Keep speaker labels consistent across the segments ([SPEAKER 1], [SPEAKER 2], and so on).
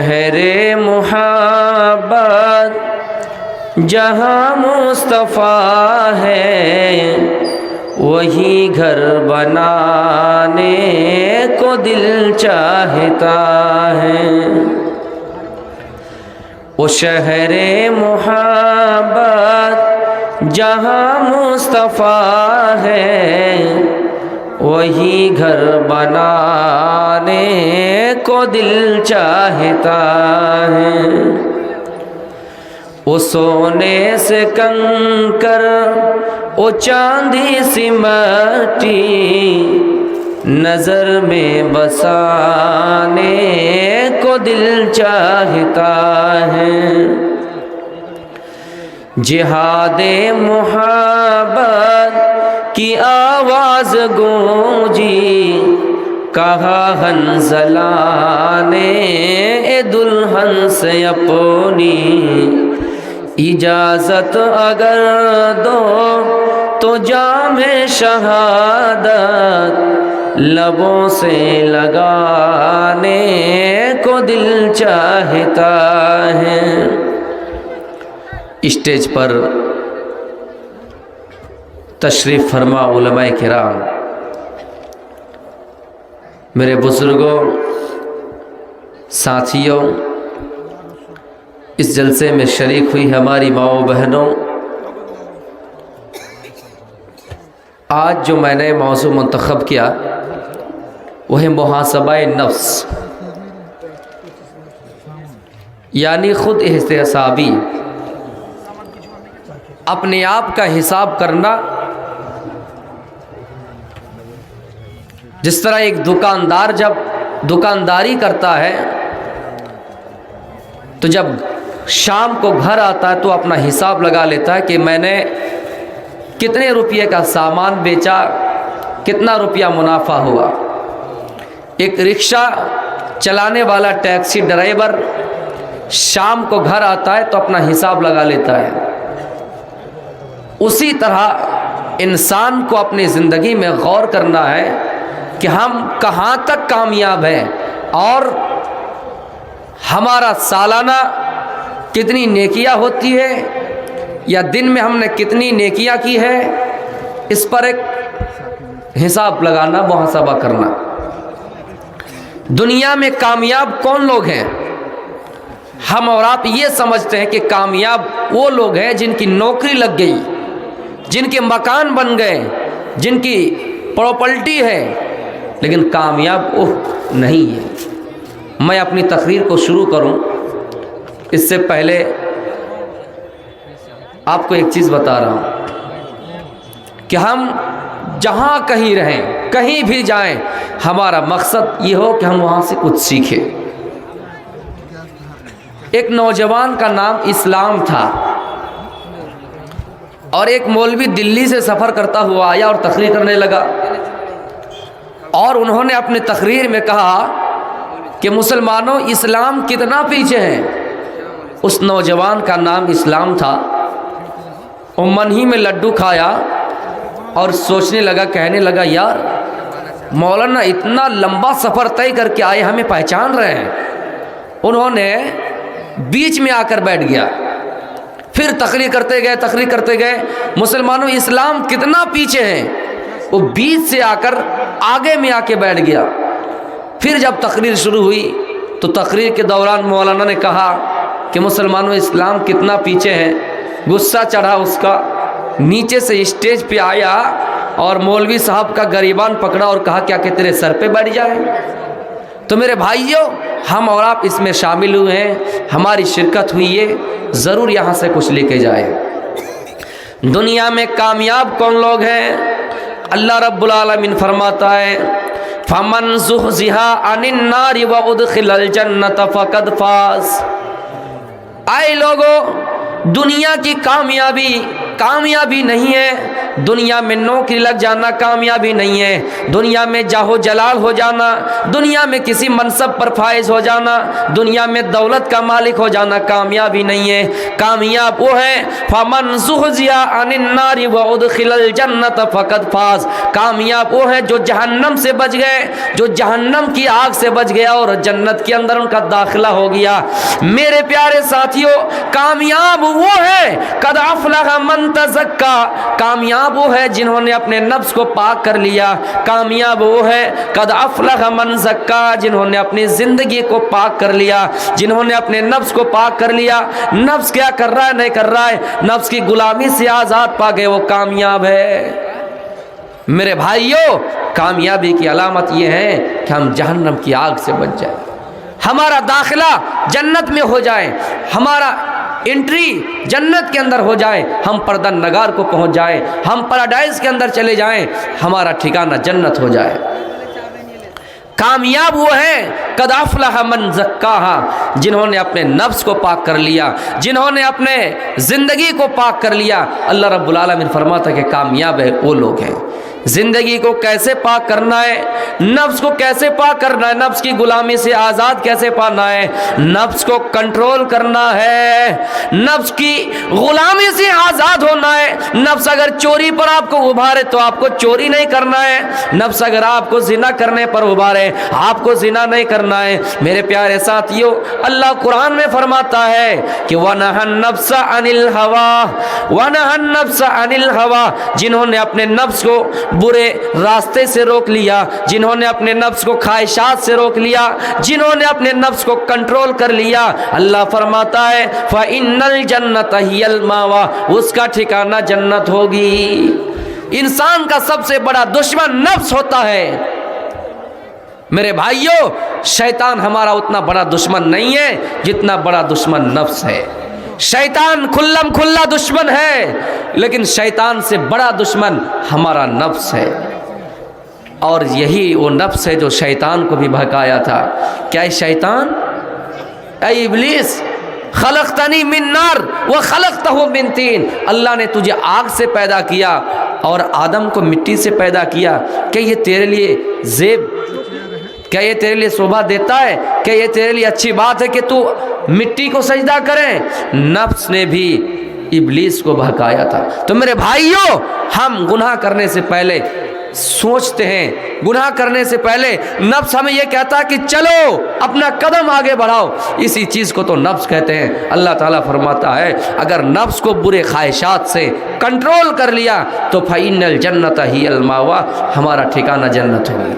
[SPEAKER 1] شہر محبت جہاں مصطفیٰ ہے، وہی گھر بنانے کو دل چاہتا ہے۔ وہ شہر محبت جہاں مصطفیٰ ہے، وہی گھر بنانے کو دل چاہتا ہے۔ وہ سونے سے کنکر، وہ چاندی سی مٹی، نظر میں بسانے کو دل چاہتا ہے۔ جہاد محبت کی آواز گونجی، کہا حنظلہ نے اے دلہن سے اپنی، اجازت اگر دو تو جام شہادت لبوں سے لگانے کو دل چاہتا ہے۔ اسٹیج پر تشریف فرما علماء کرام، میرے بزرگوں، ساتھیوں، اس جلسے میں شریک ہوئی ہماری ماؤں بہنوں، آج جو میں نے موضوع منتخب کیا وہ ہے محاسبہ نفس، یعنی خود احتسابی، اپنے آپ کا حساب کرنا۔ جس طرح ایک دکاندار جب دکانداری کرتا ہے تو جب شام کو گھر آتا ہے تو اپنا حساب لگا لیتا ہے کہ میں نے کتنے روپے کا سامان بیچا، کتنا روپیہ منافع ہوا۔ ایک رکشہ چلانے والا ٹیکسی ڈرائیور شام کو گھر آتا ہے تو اپنا حساب لگا لیتا ہے۔ اسی طرح انسان کو اپنی زندگی میں غور کرنا ہے کہ ہم کہاں تک کامیاب ہیں اور ہمارا سالانہ کتنی نیکیاں ہوتی ہے، یا دن میں ہم نے کتنی نیکیاں کی ہے، اس پر ایک حساب لگانا، محاسبہ کرنا۔ دنیا میں کامیاب کون لوگ ہیں؟ ہم اور آپ یہ سمجھتے ہیں کہ کامیاب وہ لوگ ہیں جن کی نوکری لگ گئی، جن کے مکان بن گئے، جن کی پراپرٹی ہے، لیکن کامیاب نہیں ہے۔ میں اپنی تقریر کو شروع کروں اس سے پہلے آپ کو ایک چیز بتا رہا ہوں کہ ہم جہاں کہیں رہیں، کہیں بھی جائیں، ہمارا مقصد یہ ہو کہ ہم وہاں سے کچھ سیکھیں۔ ایک نوجوان کا نام اسلام تھا، اور ایک مولوی دلی سے سفر کرتا ہوا آیا اور تقریر کرنے لگا، اور انہوں نے اپنی تقریر میں کہا کہ مسلمانوں اسلام کتنا پیچھے ہیں۔ اس نوجوان کا نام اسلام تھا۔ وہ من ہی میں لڈو کھایا اور سوچنے لگا، کہنے لگا یار مولانا اتنا لمبا سفر طے کر کے آئے، ہمیں پہچان رہے ہیں۔ انہوں نے بیچ میں آ کر بیٹھ گیا، پھر تقریر کرتے گئے، مسلمانوں اسلام کتنا پیچھے ہیں۔ وہ بیچ سے آ کر آگے میں آ کے بیٹھ گیا۔ پھر جب تقریر شروع ہوئی تو تقریر کے دوران مولانا نے کہا کہ مسلمانوں اسلام کتنا پیچھے ہیں۔ غصہ چڑھا اس کا، نیچے سے اسٹیج پہ آیا اور مولوی صاحب کا گریبان پکڑا اور کہا کیا کہ تیرے سر پہ بیٹھ جائے۔ تو میرے بھائیوں، ہم اور آپ اس میں شامل ہوئے ہیں، ہماری شرکت ہوئی ہے، ضرور یہاں سے کچھ لے کے جائیں۔ دنیا میں کامیاب کون لوگ ہیں؟ اللہ رب العالمین فرماتا ہے فَمَنْ زُحْزِحَ عَنِ النَّارِ وَأُدْخِلَ الْجَنَّةَ فَقَدْ فَازَ۔ اے لوگوں، دنیا کی کامیابی نہیں ہے دنیا میں نوکری لگ جانا کامیابی نہیں ہے، دنیا میں جاہ و جلال ہو جانا، دنیا میں کسی منصب پر فائز ہو جانا، دنیا میں دولت کا مالک ہو جانا کامیابی نہیں ہے۔ کامیاب وہ ہے فمن زحزح عن النار وادخل الجنۃ فقد فاز، کامیاب وہ ہے جو جہنم سے بچ گئے، جو جہنم کی آگ سے بچ گیا اور جنت کے اندر ان کا داخلہ ہو گیا۔ میرے پیارے ساتھیوں، کامیاب وہ ہے قد افلح من تزکا، کامیاب وہ ہے جنہوں نے اپنے نفس کو پاک کر لیا، کامیاب وہ ہے قد افلح من زکا، جنہوں نے اپنی زندگی کو پاک کر لیا، جنہوں نے اپنے نفس کو پاک کر لیا۔ نفس کیا کر رہا ہے نہیں کر رہا ہے، نفس کی غلامی سے آزاد پا گئے، وہ کامیاب ہے۔ میرے بھائیوں، کامیابی کی علامت یہ ہے کہ ہم جہنم کی آگ سے بچ جائیں، ہمارا داخلہ جنت میں ہو جائے، ہمارا انٹری جنت کے اندر ہو جائے، ہم پردہ نگار کو پہنچ جائیں، ہم پیراڈائز کے اندر چلے جائیں، ہمارا ٹھکانہ جنت ہو جائے۔ کامیاب وہ ہے قد افلح من زکاہا، جنہوں نے اپنے نفس کو پاک کر لیا، جنہوں نے اپنے زندگی کو پاک کر لیا۔ اللہ رب العالمین فرماتا ہے کہ کامیاب ہے وہ لوگ ہیں۔ زندگی کو کیسے پاک کرنا ہے، نفس کو کیسے پاک کرنا ہے، نفس کی غلامی سے آزاد کیسے پانا ہے، نفس کو کنٹرول کرنا ہے، نفس کی غلامی سے آزاد ہونا ہے۔ نفس اگر چوری پر آپ کو ابھارے تو آپ کو چوری نہیں کرنا ہے، نفس اگر آپ کو زنا کرنے پر ابھارے آپ کو زنا نہیں کرنا ہے۔ میرے پیارے ساتھیوں، اللہ قرآن میں فرماتا ہے کہ وَنَهَا النَّفْسَ عَنِ الْهَوَىٰ وَنَهَا النَّفْسَ عَنِ الْهَوَىٰ، جنہوں نے اپنے نفس کو برے راستے سے روک لیا، جنہوں نے اپنے نفس کو خواہشات سے روک لیا، جنہوں نے اپنے نفس کو کنٹرول کر لیا، اللہ فرماتا ہے فَإِنَّ الْجَنَّةَ هِيَ الْمَأْوَىٰ، اس کا ٹھکانہ جنت ہوگی۔ انسان کا سب سے بڑا دشمن نفس ہوتا ہے۔ میرے بھائیوں، شیطان ہمارا اتنا بڑا دشمن نہیں ہے جتنا بڑا دشمن نفس ہے۔ شیطان کھلم کھلا دشمن ہے، لیکن شیطان سے بڑا دشمن ہمارا نفس ہے، اور یہی وہ نفس ہے جو شیطان کو بھی بہکایا تھا۔ کیا ہے شیطان؟ اے ابلیس، خلقتنی من نار وخلقتہ من طین، اللہ نے تجھے آگ سے پیدا کیا اور آدم کو مٹی سے پیدا کیا، کہ یہ تیرے لیے زیب، کیا یہ تیرے لیے شوبھا دیتا ہے، کیا یہ تیرے لیے اچھی بات ہے کہ تو مٹی کو سجدہ کریں؟ نفس نے بھی ابلیس کو بہکایا تھا۔ تو میرے بھائیوں، ہم گناہ کرنے سے پہلے سوچتے ہیں، گناہ کرنے سے پہلے نفس ہمیں یہ کہتا ہے کہ چلو اپنا قدم آگے بڑھاؤ، اسی چیز کو تو نفس کہتے ہیں۔ اللہ تعالیٰ فرماتا ہے اگر نفس کو برے خواہشات سے کنٹرول کر لیا تو فَإِنَّ الْجَنَّةَ هِيَ الْمَأْوَىٰ، ہمارا ٹھکانہ جنت ہوگی۔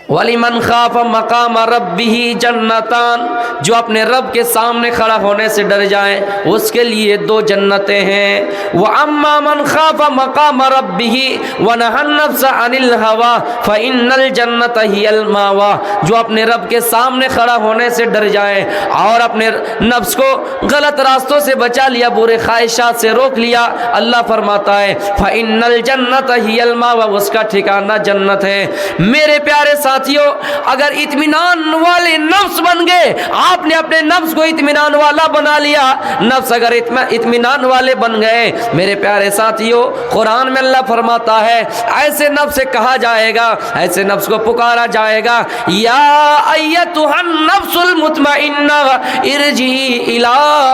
[SPEAKER 1] وَلِمَنْ خَافَ مَقَامَ رَبِّهِ جَنَّتَانِ، جو اپنے رب کے سامنے کھڑا ہونے سے ڈر جائیں اس کے لیے دو جنتیں ہیں۔ وَأَمَّا مَنْ خَافَ مَقَامَ رَبِّهِ وَنَهَا النَّفْسَ عَنِ الْهَوَىٰ فَإِنَّ الْجَنَّةَ هِيَ الْمَأْوَىٰ، جو اپنے رب کے سامنے کھڑا ہونے سے ڈر جائیں اور اپنے نفس کو غلط راستوں سے بچا لیا، برے خواہشات سے روک لیا، اللہ فرماتا ہے فَإِنَّ الْجَنَّةَ هِيَ الْمَأْوَىٰ، اس کا ٹھکانہ جنت ہے۔ میرے پیارے ساتھیوں، اگر اطمینان والے نفس بن گئے، آپ نے اپنے نفس کو اطمینان والا بنا لیا، نفس اگر اطمینان والے بن گئے، میرے پیارے ساتھیوں، قرآن میں اللہ فرماتا ہے ایسے نفس سے کہا جائے گا، ایسے نفس کو پکارا جائے گا، یا ایتھا النفس المطمئنہ ارجعی الی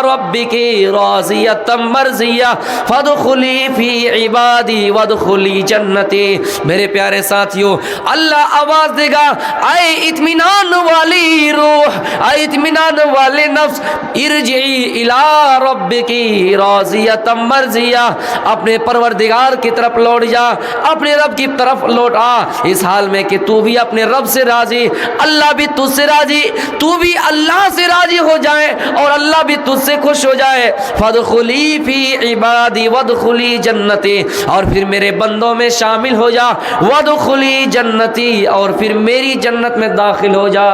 [SPEAKER 1] ربک راضیۃ مرضیہ فادخلی فی عبادی وادخلی جنتی۔ میرے پیارے ساتھیوں، اللہ آواز دے گا اے اطمینان والی روح، اے اطمینان والے نفس، ارجعی الی ربک راضیۃ مرضیہ، اپنے پروردگار کی طرف لوٹ جا، اپنے رب کی طرف لوٹ آ، اس حال میں کہ تو بھی اپنے رب سے راضی، اللہ بھی تجھ سے راضی، تو بھی اللہ سے راضی ہو جائے اور اللہ بھی تجھ سے خوش ہو جائے۔ فادخلی فی عبادی وادخلی جنتی، اور پھر میرے بندوں میں شامل ہو جا، وادخلی جنتی، اور پھر میری جنت میں داخل ہو جا۔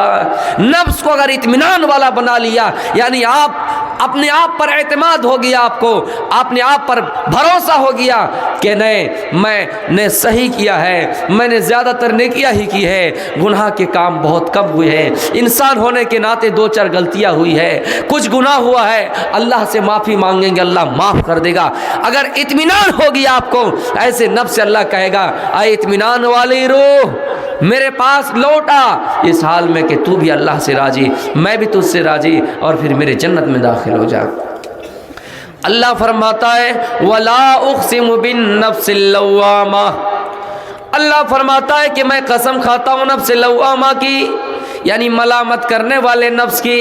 [SPEAKER 1] نفس کو اگر اطمینان والا بنا لیا، یعنی آپ اپنے آپ پر اعتماد ہو گیا، آپ کو اپنے آپ پر بھروسہ ہو گیا کہ نہیں، میں نے صحیح کیا ہے، میں نے زیادہ تر نیکیاں ہی کی ہے، گناہ کے کام بہت کم ہوئے ہیں، انسان ہونے کے ناطے 2-4 غلطیاں ہوئی ہے، کچھ گناہ ہوا ہے، اللہ سے معافی مانگیں گے، اللہ معاف کر دے گا۔ اگر اطمینان ہو گیا آپ کو، ایسے نفس سے اللہ کہے گا اے اطمینان والی روح میرے پاس لوٹا، اس حال میں کہ تو بھی اللہ سے راضی، میں بھی تجھ سے راضی، اور پھر میرے جنت میں داخل ہو جا۔ اللہ فرماتا ہے وَلَا أُقْسِمُ بِالنَّفْسِ اللَّوَّامَةِ، اللہ فرماتا ہے کہ میں قسم کھاتا ہوں نفس لوامہ کی، یعنی ملامت کرنے والے نفس کی،